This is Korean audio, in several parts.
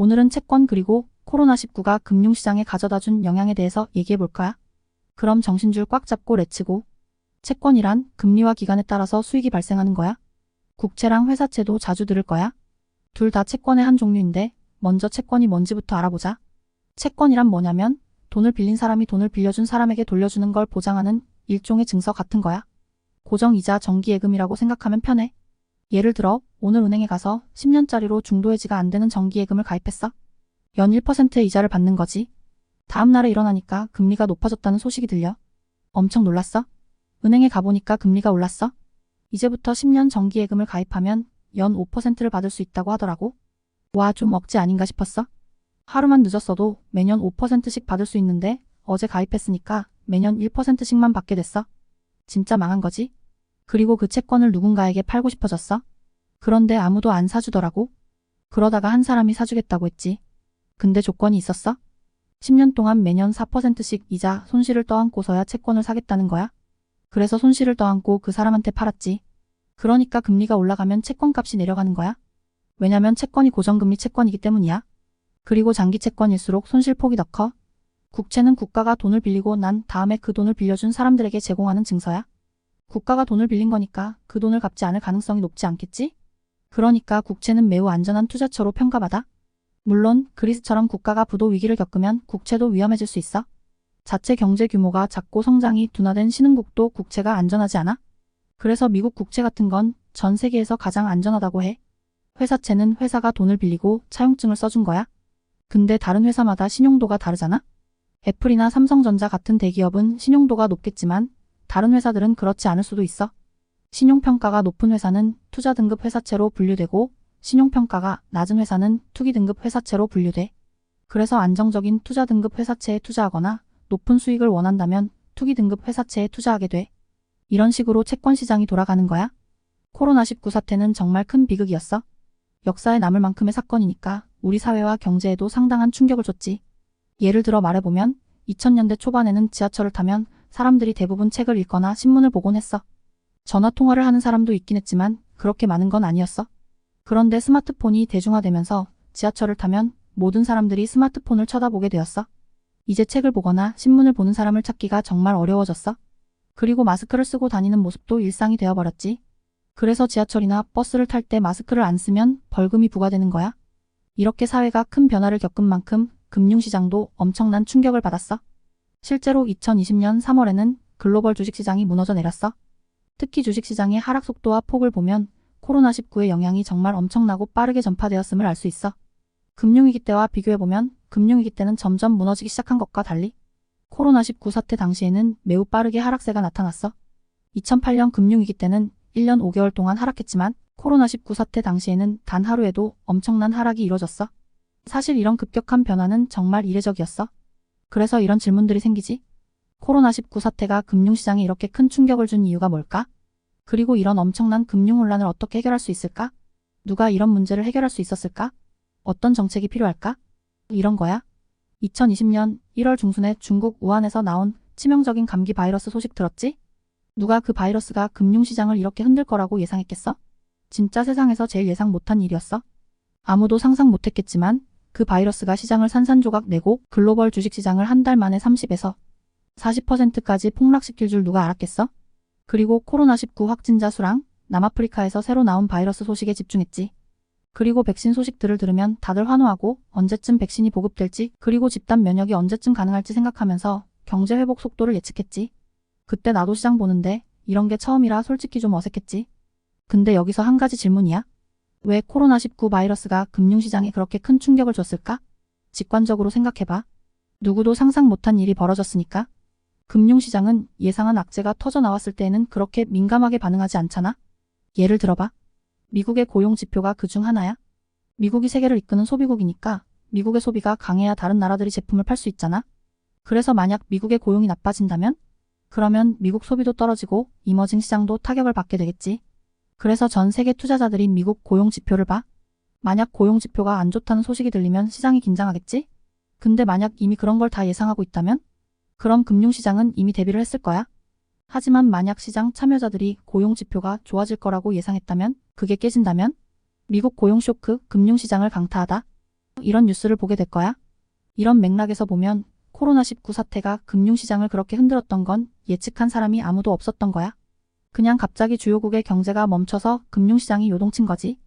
오늘은 채권 그리고 코로나19가 금융시장에 가져다준 영향에 대해서 얘기해 볼 거야. 그럼 정신줄 꽉 잡고 렛츠고. 채권이란 금리와 기간에 따라서 수익이 발생하는 거야. 국채랑 회사채도 자주 들을 거야. 둘 다 채권의 한 종류인데 먼저 채권이 뭔지부터 알아보자. 채권이란 뭐냐면 돈을 빌린 사람이 돈을 빌려준 사람에게 돌려주는 걸 보장하는 일종의 증서 같은 거야. 고정이자 정기예금이라고 생각하면 편해. 예를 들어 오늘 은행에 가서 10년짜리로 중도해지가 안 되는 정기예금을 가입했어. 연 1%의 이자를 받는 거지. 다음 날에 일어나니까 금리가 높아졌다는 소식이 들려. 엄청 놀랐어? 은행에 가보니까 금리가 올랐어. 이제부터 10년 정기예금을 가입하면 연 5%를 받을 수 있다고 하더라고. 와, 좀 억지 아닌가 싶었어. 하루만 늦었어도 매년 5%씩 받을 수 있는데 어제 가입했으니까 매년 1%씩만 받게 됐어. 진짜 망한 거지? 그리고 그 채권을 누군가에게 팔고 싶어졌어. 그런데 아무도 안 사주더라고. 그러다가 한 사람이 사주겠다고 했지. 근데 조건이 있었어. 10년 동안 매년 4%씩 이자 손실을 떠안고서야 채권을 사겠다는 거야. 그래서 손실을 떠안고 그 사람한테 팔았지. 그러니까 금리가 올라가면 채권값이 내려가는 거야. 왜냐면 채권이 고정금리 채권이기 때문이야. 그리고 장기 채권일수록 손실폭이 더 커. 국채는 국가가 돈을 빌리고 난 다음에 그 돈을 빌려준 사람들에게 제공하는 증서야. 국가가 돈을 빌린 거니까 그 돈을 갚지 않을 가능성이 높지 않겠지? 그러니까 국채는 매우 안전한 투자처로 평가받아. 물론 그리스처럼 국가가 부도 위기를 겪으면 국채도 위험해질 수 있어. 자체 경제 규모가 작고 성장이 둔화된 신흥국도 국채가 안전하지 않아. 그래서 미국 국채 같은 건 전 세계에서 가장 안전하다고 해. 회사채는 회사가 돈을 빌리고 차용증을 써준 거야. 근데 다른 회사마다 신용도가 다르잖아. 애플이나 삼성전자 같은 대기업은 신용도가 높겠지만 다른 회사들은 그렇지 않을 수도 있어. 신용평가가 높은 회사는 투자등급 회사채로 분류되고 신용평가가 낮은 회사는 투기등급 회사채로 분류돼. 그래서 안정적인 투자등급 회사채에 투자하거나 높은 수익을 원한다면 투기등급 회사채에 투자하게 돼. 이런 식으로 채권 시장이 돌아가는 거야. 코로나19 사태는 정말 큰 비극이었어. 역사에 남을 만큼의 사건이니까 우리 사회와 경제에도 상당한 충격을 줬지. 예를 들어 말해보면 2000년대 초반에는 지하철을 타면 사람들이 대부분 책을 읽거나 신문을 보곤 했어. 전화통화를 하는 사람도 있긴 했지만 그렇게 많은 건 아니었어. 그런데 스마트폰이 대중화되면서 지하철을 타면 모든 사람들이 스마트폰을 쳐다보게 되었어. 이제 책을 보거나 신문을 보는 사람을 찾기가 정말 어려워졌어. 그리고 마스크를 쓰고 다니는 모습도 일상이 되어버렸지. 그래서 지하철이나 버스를 탈 때 마스크를 안 쓰면 벌금이 부과되는 거야. 이렇게 사회가 큰 변화를 겪은 만큼 금융시장도 엄청난 충격을 받았어. 실제로 2020년 3월에는 글로벌 주식시장이 무너져 내렸어. 특히 주식시장의 하락 속도와 폭을 보면 코로나19의 영향이 정말 엄청나고 빠르게 전파되었음을 알 수 있어. 금융위기 때와 비교해보면 금융위기 때는 점점 무너지기 시작한 것과 달리 코로나19 사태 당시에는 매우 빠르게 하락세가 나타났어. 2008년 금융위기 때는 1년 5개월 동안 하락했지만 코로나19 사태 당시에는 단 하루에도 엄청난 하락이 이뤄졌어. 사실 이런 급격한 변화는 정말 이례적이었어. 그래서 이런 질문들이 생기지. 코로나19 사태가 금융시장에 이렇게 큰 충격을 준 이유가 뭘까? 그리고 이런 엄청난 금융혼란을 어떻게 해결할 수 있을까? 누가 이런 문제를 해결할 수 있었을까? 어떤 정책이 필요할까? 이런 거야. 2020년 1월 중순에 중국 우한에서 나온 치명적인 감기 바이러스 소식 들었지? 누가 그 바이러스가 금융시장을 이렇게 흔들 거라고 예상했겠어? 진짜 세상에서 제일 예상 못한 일이었어. 아무도 상상 못했겠지만 그 바이러스가 시장을 산산조각 내고 글로벌 주식시장을 한 달 만에 30에서 40%까지 폭락시킬 줄 누가 알았겠어? 그리고 코로나19 확진자 수랑 남아프리카에서 새로 나온 바이러스 소식에 집중했지. 그리고 백신 소식들을 들으면 다들 환호하고 언제쯤 백신이 보급될지 그리고 집단 면역이 언제쯤 가능할지 생각하면서 경제 회복 속도를 예측했지. 그때 나도 시장 보는데 이런 게 처음이라 솔직히 좀 어색했지. 근데 여기서 한 가지 질문이야. 왜 코로나19 바이러스가 금융시장에 그렇게 큰 충격을 줬을까? 직관적으로 생각해봐. 누구도 상상 못한 일이 벌어졌으니까. 금융시장은 예상한 악재가 터져 나왔을 때에는 그렇게 민감하게 반응하지 않잖아. 예를 들어봐. 미국의 고용 지표가 그 중 하나야. 미국이 세계를 이끄는 소비국이니까 미국의 소비가 강해야 다른 나라들이 제품을 팔 수 있잖아. 그래서 만약 미국의 고용이 나빠진다면? 그러면 미국 소비도 떨어지고 이머징 시장도 타격을 받게 되겠지. 그래서 전 세계 투자자들이 미국 고용 지표를 봐. 만약 고용 지표가 안 좋다는 소식이 들리면 시장이 긴장하겠지? 근데 만약 이미 그런 걸 다 예상하고 있다면? 그럼 금융시장은 이미 대비를 했을 거야. 하지만 만약 시장 참여자들이 고용 지표가 좋아질 거라고 예상했다면? 그게 깨진다면? 미국 고용 쇼크, 금융시장을 강타하다. 이런 뉴스를 보게 될 거야. 이런 맥락에서 보면 코로나19 사태가 금융시장을 그렇게 흔들었던 건 예측한 사람이 아무도 없었던 거야. 그냥 갑자기 주요국의 경제가 멈춰서 금융시장이 요동친 거지.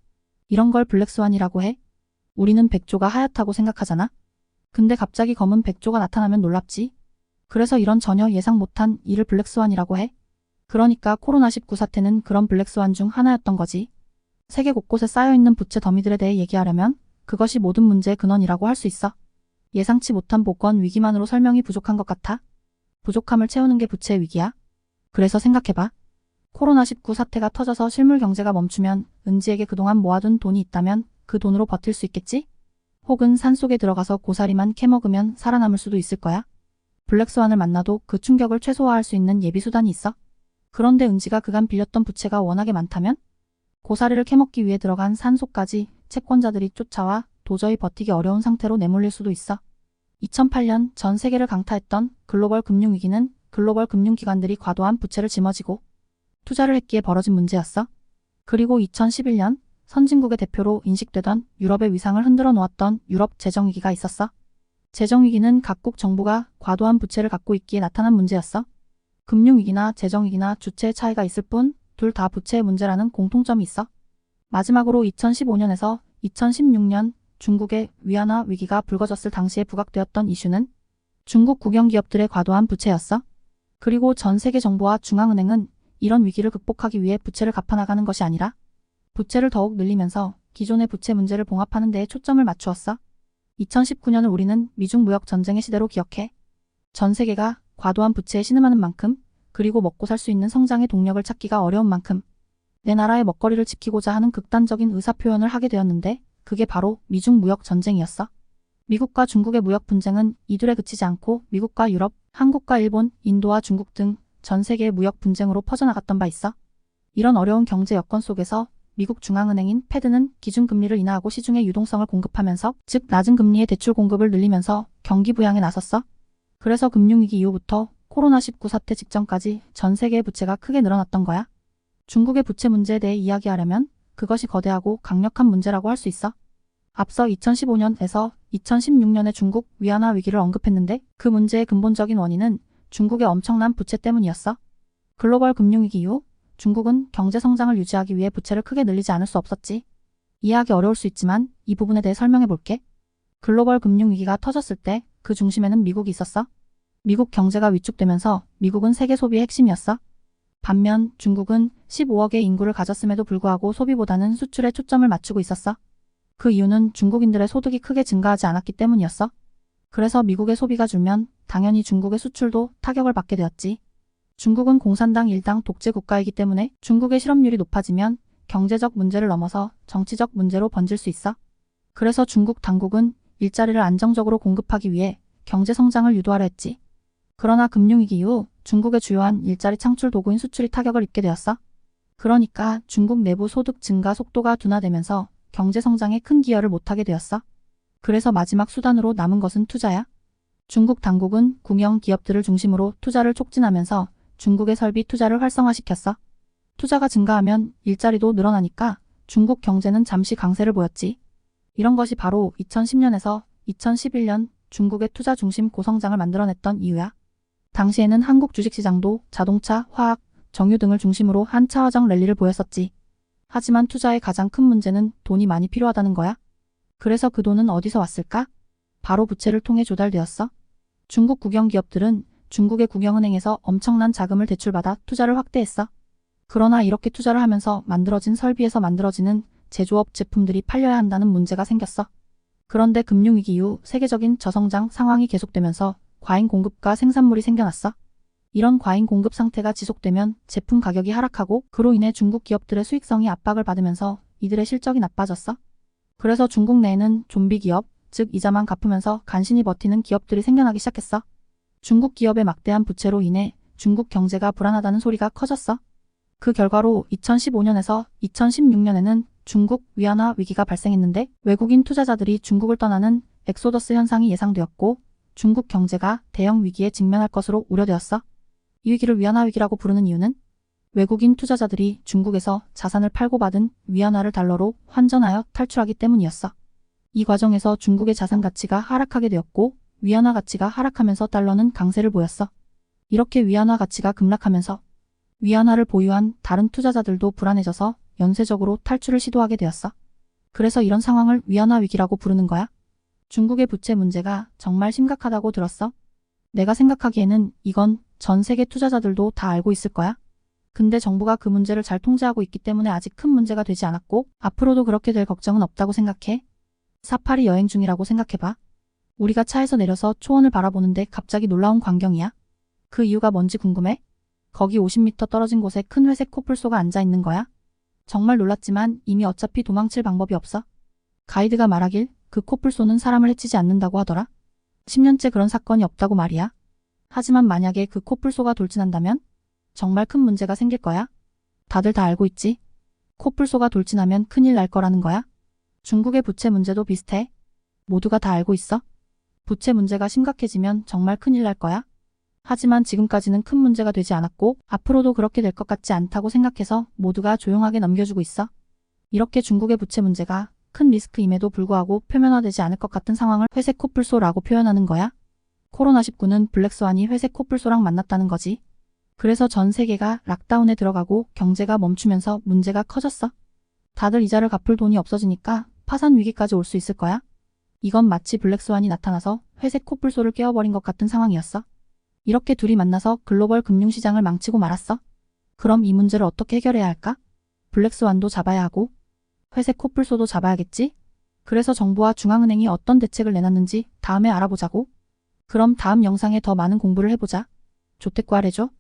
이런 걸 블랙스완이라고 해. 우리는 백조가 하얗다고 생각하잖아. 근데 갑자기 검은 백조가 나타나면 놀랍지. 그래서 이런 전혀 예상 못한 일을 블랙스완이라고 해. 그러니까 코로나19 사태는 그런 블랙스완 중 하나였던 거지. 세계 곳곳에 쌓여있는 부채 더미들에 대해 얘기하려면 그것이 모든 문제의 근원이라고 할 수 있어. 예상치 못한 복권 위기만으로 설명이 부족한 것 같아. 부족함을 채우는 게 부채 위기야. 그래서 생각해봐. 코로나19 사태가 터져서 실물 경제가 멈추면 은지에게 그동안 모아둔 돈이 있다면 그 돈으로 버틸 수 있겠지? 혹은 산속에 들어가서 고사리만 캐먹으면 살아남을 수도 있을 거야. 블랙스완을 만나도 그 충격을 최소화할 수 있는 예비수단이 있어. 그런데 은지가 그간 빌렸던 부채가 워낙에 많다면? 고사리를 캐먹기 위해 들어간 산속까지 채권자들이 쫓아와 도저히 버티기 어려운 상태로 내몰릴 수도 있어. 2008년 전 세계를 강타했던 글로벌 금융위기는 글로벌 금융기관들이 과도한 부채를 짊어지고 투자를 했기에 벌어진 문제였어. 그리고 2011년 선진국의 대표로 인식되던 유럽의 위상을 흔들어 놓았던 유럽 재정위기가 있었어. 재정위기는 각국 정부가 과도한 부채를 갖고 있기에 나타난 문제였어. 금융위기나 재정위기나 주체의 차이가 있을 뿐 둘 다 부채의 문제라는 공통점이 있어. 마지막으로 2015년에서 2016년 중국의 위안화 위기가 불거졌을 당시에 부각되었던 이슈는 중국 국영기업들의 과도한 부채였어. 그리고 전 세계 정부와 중앙은행은 이런 위기를 극복하기 위해 부채를 갚아나가는 것이 아니라 부채를 더욱 늘리면서 기존의 부채 문제를 봉합하는 데에 초점을 맞추었어. 2019년을 우리는 미중 무역 전쟁의 시대로 기억해. 전 세계가 과도한 부채에 신음하는 만큼 그리고 먹고 살 수 있는 성장의 동력을 찾기가 어려운 만큼 내 나라의 먹거리를 지키고자 하는 극단적인 의사표현을 하게 되었는데 그게 바로 미중 무역 전쟁이었어. 미국과 중국의 무역 분쟁은 이둘에 그치지 않고 미국과 유럽, 한국과 일본, 인도와 중국 등 전 세계의 무역 분쟁으로 퍼져나갔던 바 있어. 이런 어려운 경제 여건 속에서 미국 중앙은행인 패드는 기준금리를 인하하고 시중에 유동성을 공급하면서 즉 낮은 금리의 대출 공급을 늘리면서 경기 부양에 나섰어. 그래서 금융위기 이후부터 코로나19 사태 직전까지 전 세계의 부채가 크게 늘어났던 거야. 중국의 부채 문제에 대해 이야기하려면 그것이 거대하고 강력한 문제라고 할 수 있어. 앞서 2015년에서 2016년의 중국 위안화 위기를 언급했는데 그 문제의 근본적인 원인은 중국의 엄청난 부채 때문이었어. 글로벌 금융위기 이후 중국은 경제 성장을 유지하기 위해 부채를 크게 늘리지 않을 수 없었지. 이해하기 어려울 수 있지만 이 부분에 대해 설명해 볼게. 글로벌 금융위기가 터졌을 때 그 중심에는 미국이 있었어. 미국 경제가 위축되면서 미국은 세계 소비의 핵심이었어. 반면 중국은 15억의 인구를 가졌음에도 불구하고 소비보다는 수출에 초점을 맞추고 있었어. 그 이유는 중국인들의 소득이 크게 증가하지 않았기 때문이었어. 그래서 미국의 소비가 줄면 당연히 중국의 수출도 타격을 받게 되었지. 중국은 공산당 일당 독재 국가이기 때문에 중국의 실업률이 높아지면 경제적 문제를 넘어서 정치적 문제로 번질 수 있어. 그래서 중국 당국은 일자리를 안정적으로 공급하기 위해 경제 성장을 유도하려 했지. 그러나 금융위기 이후 중국의 주요한 일자리 창출 도구인 수출이 타격을 입게 되었어. 그러니까 중국 내부 소득 증가 속도가 둔화되면서 경제 성장에 큰 기여를 못하게 되었어. 그래서 마지막 수단으로 남은 것은 투자야. 중국 당국은 국영 기업들을 중심으로 투자를 촉진하면서 중국의 설비 투자를 활성화시켰어. 투자가 증가하면 일자리도 늘어나니까 중국 경제는 잠시 강세를 보였지. 이런 것이 바로 2010년에서 2011년 중국의 투자 중심 고성장을 만들어냈던 이유야. 당시에는 한국 주식시장도 자동차, 화학, 정유 등을 중심으로 한 차화정 랠리를 보였었지. 하지만 투자의 가장 큰 문제는 돈이 많이 필요하다는 거야. 그래서 그 돈은 어디서 왔을까? 바로 부채를 통해 조달되었어. 중국 국영기업들은 중국의 국영은행에서 엄청난 자금을 대출받아 투자를 확대했어. 그러나 이렇게 투자를 하면서 만들어진 설비에서 만들어지는 제조업 제품들이 팔려야 한다는 문제가 생겼어. 그런데 금융위기 이후 세계적인 저성장 상황이 계속되면서 과잉 공급과 생산물이 생겨났어. 이런 과잉 공급 상태가 지속되면 제품 가격이 하락하고 그로 인해 중국 기업들의 수익성이 압박을 받으면서 이들의 실적이 나빠졌어. 그래서 중국 내에는 좀비 기업, 즉 이자만 갚으면서 간신히 버티는 기업들이 생겨나기 시작했어. 중국 기업의 막대한 부채로 인해 중국 경제가 불안하다는 소리가 커졌어. 그 결과로 2015년에서 2016년에는 중국 위안화 위기가 발생했는데 외국인 투자자들이 중국을 떠나는 엑소더스 현상이 예상되었고 중국 경제가 대형 위기에 직면할 것으로 우려되었어. 이 위기를 위안화 위기라고 부르는 이유는 외국인 투자자들이 중국에서 자산을 팔고 받은 위안화를 달러로 환전하여 탈출하기 때문이었어. 이 과정에서 중국의 자산 가치가 하락하게 되었고 위안화 가치가 하락하면서 달러는 강세를 보였어. 이렇게 위안화 가치가 급락하면서 위안화를 보유한 다른 투자자들도 불안해져서 연쇄적으로 탈출을 시도하게 되었어. 그래서 이런 상황을 위안화 위기라고 부르는 거야. 중국의 부채 문제가 정말 심각하다고 들었어. 내가 생각하기에는 이건 전 세계 투자자들도 다 알고 있을 거야. 근데 정부가 그 문제를 잘 통제하고 있기 때문에 아직 큰 문제가 되지 않았고 앞으로도 그렇게 될 걱정은 없다고 생각해. 사파리 여행 중이라고 생각해봐. 우리가 차에서 내려서 초원을 바라보는데 갑자기 놀라운 광경이야. 그 이유가 뭔지 궁금해? 거기 50m 떨어진 곳에 큰 회색 코뿔소가 앉아 있는 거야. 정말 놀랐지만 이미 어차피 도망칠 방법이 없어. 가이드가 말하길 그 코뿔소는 사람을 해치지 않는다고 하더라. 10년째 그런 사건이 없다고 말이야. 하지만 만약에 그 코뿔소가 돌진한다면 정말 큰 문제가 생길 거야. 다들 다 알고 있지? 코뿔소가 돌진하면 큰일 날 거라는 거야. 중국의 부채 문제도 비슷해. 모두가 다 알고 있어. 부채 문제가 심각해지면 정말 큰일 날 거야. 하지만 지금까지는 큰 문제가 되지 않았고 앞으로도 그렇게 될 것 같지 않다고 생각해서 모두가 조용하게 넘겨주고 있어. 이렇게 중국의 부채 문제가 큰 리스크임에도 불구하고 표면화되지 않을 것 같은 상황을 회색 코뿔소라고 표현하는 거야. 코로나19는 블랙스완이 회색 코뿔소랑 만났다는 거지. 그래서 전 세계가 락다운에 들어가고 경제가 멈추면서 문제가 커졌어. 다들 이자를 갚을 돈이 없어지니까 파산 위기까지 올 수 있을 거야. 이건 마치 블랙스완이 나타나서 회색 코뿔소를 깨워버린 것 같은 상황이었어. 이렇게 둘이 만나서 글로벌 금융시장을 망치고 말았어. 그럼 이 문제를 어떻게 해결해야 할까? 블랙스완도 잡아야 하고 회색 코뿔소도 잡아야겠지? 그래서 정부와 중앙은행이 어떤 대책을 내놨는지 다음에 알아보자고. 그럼 다음 영상에 더 많은 공부를 해보자. 조태꾸알 해줘.